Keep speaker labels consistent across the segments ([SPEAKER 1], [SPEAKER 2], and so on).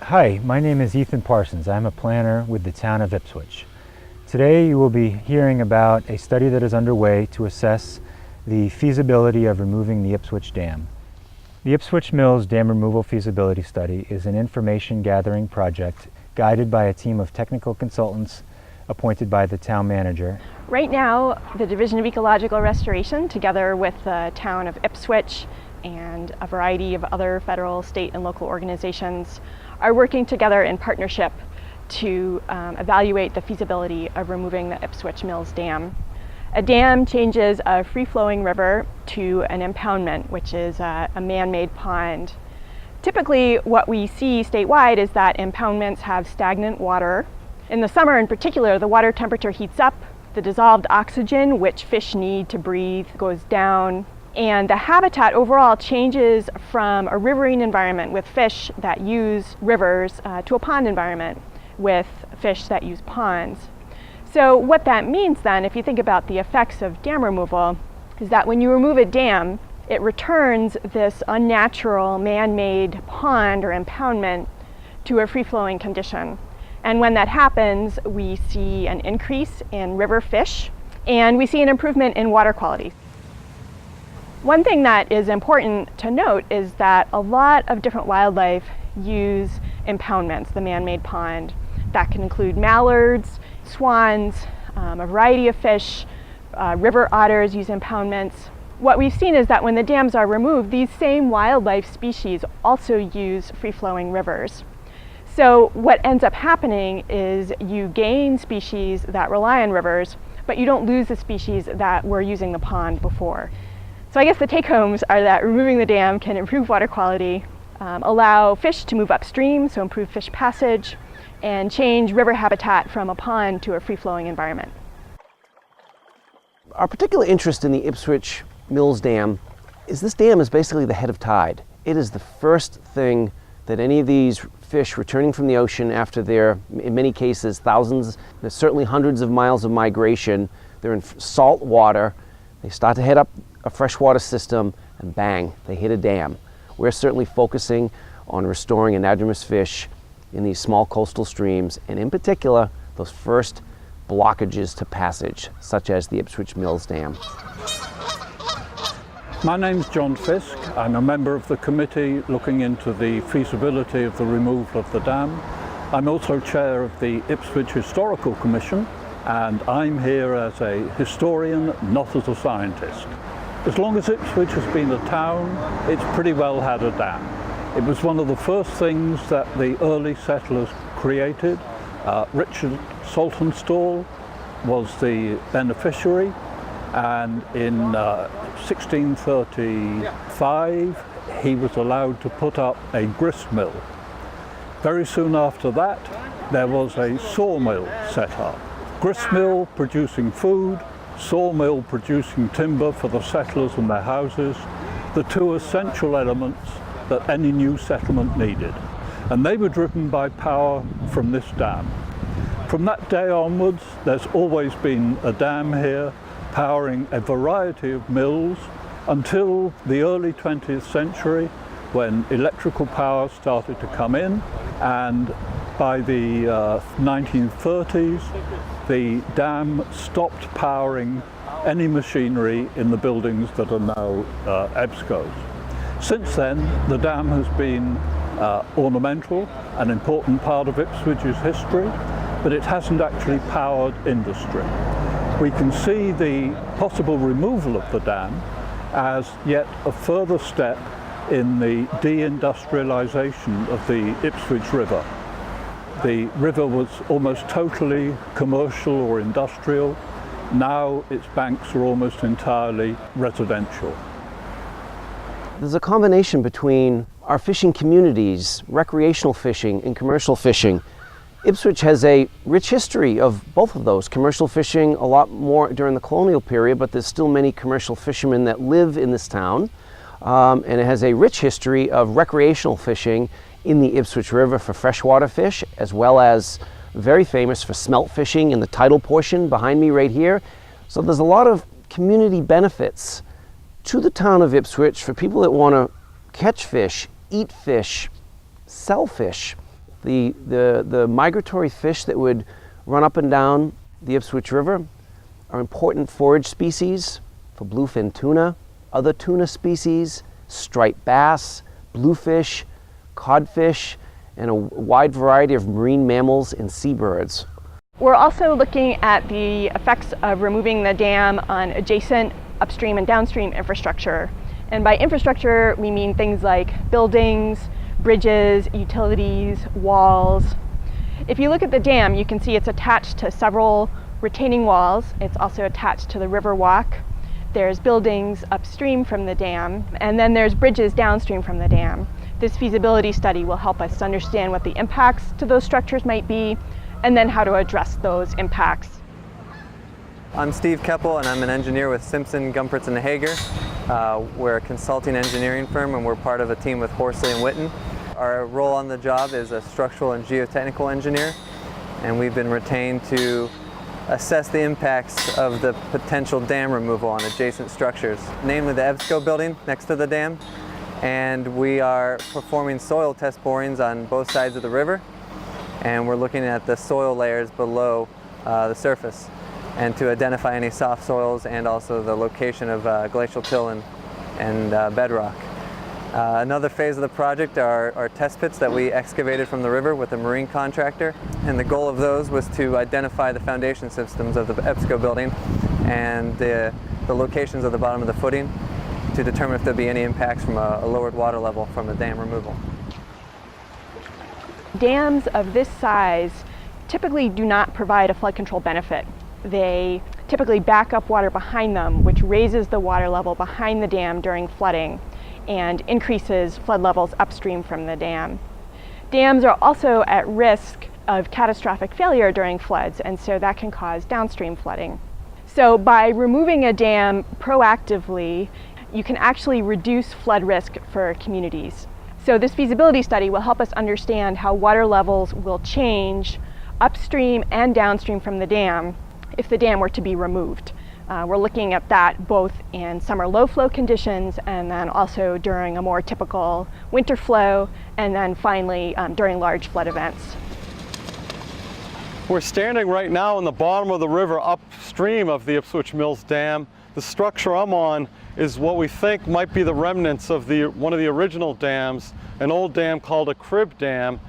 [SPEAKER 1] Hi, my name is Ethan Parsons. I'm a planner with the town of Ipswich. Today you will be hearing about a study that is underway to assess the feasibility of removing the Ipswich Dam. The Ipswich Mills Dam Removal Feasibility Study is an information gathering project guided by a team of technical consultants appointed by the town manager.
[SPEAKER 2] Right now, the Division of Ecological Restoration, together with the town of Ipswich and a variety of other federal, state, and local organizations, are working together in partnership to evaluate the feasibility of removing the Ipswich Mills Dam. A dam changes a free-flowing river to an impoundment, which is a man-made pond. Typically, what we see statewide is that impoundments have stagnant water. In the summer in particular, the water temperature heats up, the dissolved oxygen, which fish need to breathe, goes down, and the habitat overall changes from a riverine environment with fish that use rivers to a pond environment with fish that use ponds. So what that means then, if you think about the effects of dam removal, is that when you remove a dam, it returns this unnatural man-made pond or impoundment to a free-flowing condition. And when that happens, we see an increase in river fish and we see an improvement in water quality. One thing that is important to note is that a lot of different wildlife use impoundments, the man-made pond. That can include mallards, swans, a variety of fish, river otters use impoundments. What we've seen is that when the dams are removed, these same wildlife species also use free-flowing rivers. So what ends up happening is you gain species that rely on rivers, but you don't lose the species that were using the pond before. So I guess the take-homes are that removing the dam can improve water quality, allow fish to move upstream, so improve fish passage, and change river habitat from a pond to a free-flowing environment.
[SPEAKER 3] Our particular interest in the Ipswich Mills Dam is this dam is basically the head of tide. It is the first thing that any of these fish returning from the ocean after their, in many cases, thousands, there's certainly hundreds of miles of migration, they're in salt water, they start to head up a freshwater system, and bang, they hit a dam. We're certainly focusing on restoring anadromous fish in these small coastal streams, and in particular, those first blockages to passage, such as the Ipswich Mills Dam.
[SPEAKER 4] My name's John Fisk. I'm a member of the committee looking into the feasibility of the removal of the dam. I'm also chair of the Ipswich Historical Commission, and I'm here as a historian, not as a scientist. As long as Ipswich has been a town, it's pretty well had a dam. It was one of the first things that the early settlers created. Richard Saltonstall was the beneficiary, and in 1635 he was allowed to put up a grist mill. Very soon after that there was a sawmill set up. Grist mill producing food, sawmill producing timber for the settlers and their houses, the two essential elements that any new settlement needed. And they were driven by power from this dam. From that day onwards, there's always been a dam here powering a variety of mills until the early 20th century when electrical power started to come in, and by the 1930s the dam stopped powering any machinery in the buildings that are now EBSCOs. Since then, the dam has been ornamental, an important part of Ipswich's history, but it hasn't actually powered industry. We can see the possible removal of the dam as yet a further step in the deindustrialization of the Ipswich River. The river was almost totally commercial or industrial. Now its banks are almost entirely residential.
[SPEAKER 3] There's a combination between our fishing communities, recreational fishing and commercial fishing. Ipswich has a rich history of both of those. Commercial fishing a lot more during the colonial period, but there's still many commercial fishermen that live in this town. And it has a rich history of recreational fishing in the Ipswich River for freshwater fish, as well as very famous for smelt fishing in the tidal portion behind me right here. So there's a lot of community benefits to the town of Ipswich for people that want to catch fish, eat fish, sell fish. The migratory fish that would run up and down the Ipswich River are important forage species for bluefin tuna, other tuna species, striped bass, bluefish, codfish, and a wide variety of marine mammals and seabirds.
[SPEAKER 2] We're also looking at the effects of removing the dam on adjacent upstream and downstream infrastructure. And by infrastructure, we mean things like buildings, bridges, utilities, walls. If you look at the dam, you can see it's attached to several retaining walls. It's also attached to the river walk. There's buildings upstream from the dam, and then there's bridges downstream from the dam. This feasibility study will help us understand what the impacts to those structures might be, and then how to address those impacts.
[SPEAKER 5] I'm Steve Keppel, and I'm an engineer with Simpson, Gumpertz & Hager. We're a consulting engineering firm, and we're part of a team with Horsley and Witten. Our role on the job is a structural and geotechnical engineer, and we've been retained to assess the impacts of the potential dam removal on adjacent structures, namely the EBSCO building next to the dam, and we are performing soil test borings on both sides of the river, and we're looking at the soil layers below the surface and to identify any soft soils and also the location of glacial till and bedrock. Another phase of the project are test pits that we excavated from the river with a marine contractor, and the goal of those was to identify the foundation systems of the EBSCO building and the locations of the bottom of the footing to determine if there'll be any impacts from a lowered water level from the dam removal.
[SPEAKER 2] Dams of this size typically do not provide a flood control benefit. They typically back up water behind them, which raises the water level behind the dam during flooding and increases flood levels upstream from the dam. Dams are also at risk of catastrophic failure during floods, and so that can cause downstream flooding. So by removing a dam proactively, you can actually reduce flood risk for communities. So this feasibility study will help us understand how water levels will change upstream and downstream from the dam if the dam were to be removed. We're looking at that both in summer low flow conditions and then also during a more typical winter flow, and then finally during large flood events.
[SPEAKER 6] We're standing right now in the bottom of the river upstream of the Ipswich Mills Dam. The structure I'm on is what we think might be the remnants of one of the original dams, an old dam called a crib dam,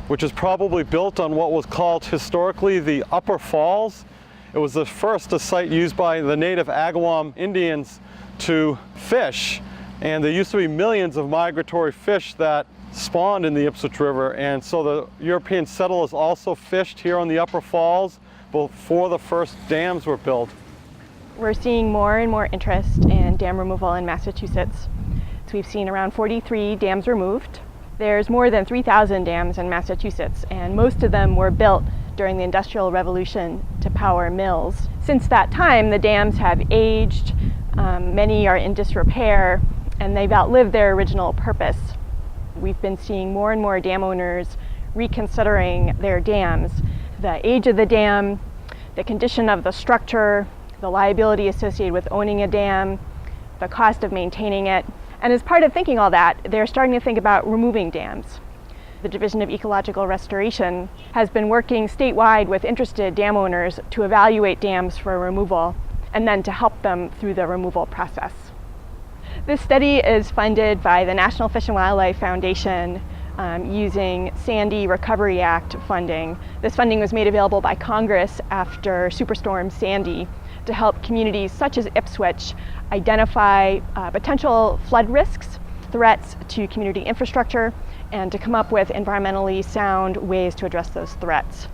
[SPEAKER 6] which is probably built on what was called historically the Upper Falls. It was the first a site used by the native Agawam Indians to fish, and there used to be millions of migratory fish that spawned in the Ipswich River, and so the European settlers also fished here on the Upper Falls before the first dams were built.
[SPEAKER 2] We're seeing more and more interest in dam removal in Massachusetts. So we've seen around 43 dams removed. There's more than 3,000 dams in Massachusetts, and most of them were built during the Industrial Revolution to power mills. Since that time, the dams have aged, many are in disrepair, and they've outlived their original purpose. We've been seeing more and more dam owners reconsidering their dams. The age of the dam, the condition of the structure, the liability associated with owning a dam, the cost of maintaining it. And as part of thinking all that, they're starting to think about removing dams. The Division of Ecological Restoration has been working statewide with interested dam owners to evaluate dams for removal and then to help them through the removal process. This study is funded by the National Fish and Wildlife Foundation using Sandy Recovery Act funding. This funding was made available by Congress after Superstorm Sandy to help communities such as Ipswich identify potential flood risks, threats to community infrastructure, and to come up with environmentally sound ways to address those threats.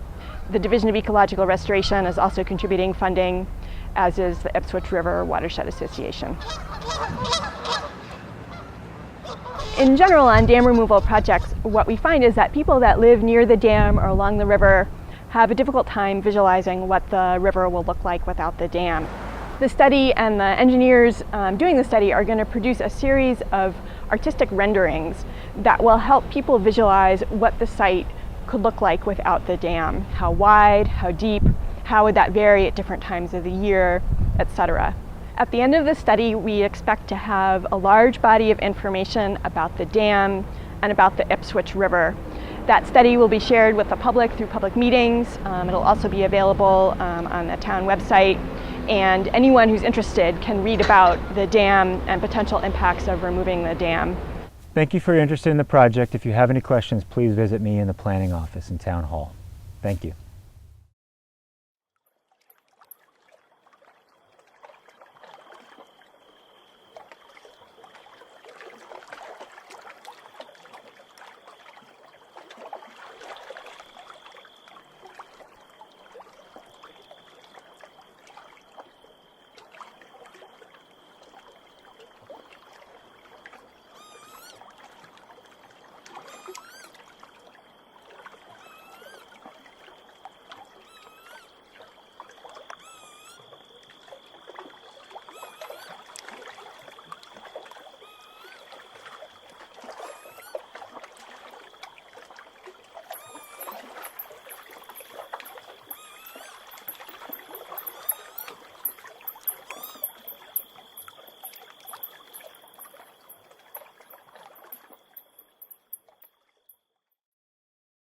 [SPEAKER 2] The Division of Ecological Restoration is also contributing funding, as is the Ipswich River Watershed Association. In general, on dam removal projects, what we find is that people that live near the dam or along the river have a difficult time visualizing what the river will look like without the dam. The study and the engineers doing the study are going to produce a series of artistic renderings that will help people visualize what the site could look like without the dam. How wide, how deep, how would that vary at different times of the year, etc. At the end of the study, we expect to have a large body of information about the dam and about the Ipswich River. That study will be shared with the public through public meetings. It'll also be available on the town website, and anyone who's interested can read about the dam and potential impacts of removing the dam.
[SPEAKER 1] Thank you for your interest in the project. If you have any questions, please visit me in the planning office in Town Hall. Thank you.